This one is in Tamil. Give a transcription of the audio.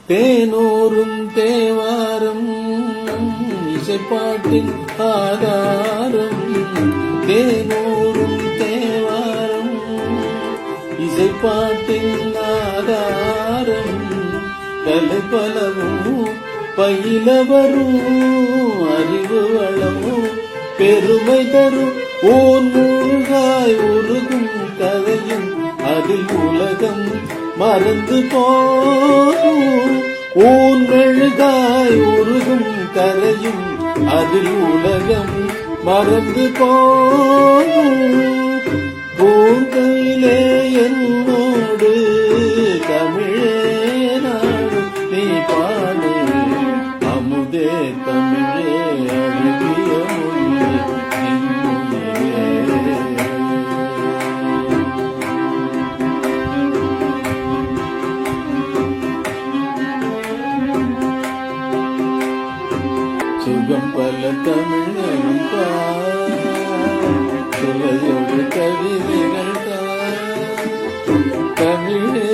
தேனூரும் தேவாரம் இசைப்பாட்டின் ஆதாரம். தேனூரும் தேவாரம் இசைப்பாட்டின் ஆதாரம். கலை பலவும் பயில வரும் அறிவு வளமும் பெருமை தரும் ஓர் மூழ்காய் உருகும் கதையும் அதில் உலகம் மறந்து போகும். ஊன் மெழுகாய் உருகும் கரையும் அதில் உலகம் மறந்து போகும். பூங்கையிலே என்னோடு தமிழே நாடு நீ பாடு. அமுதே தமிழே அழகிய சுகம் பல தமிழனும் சுவையோடு கவிதைகள் தமிழே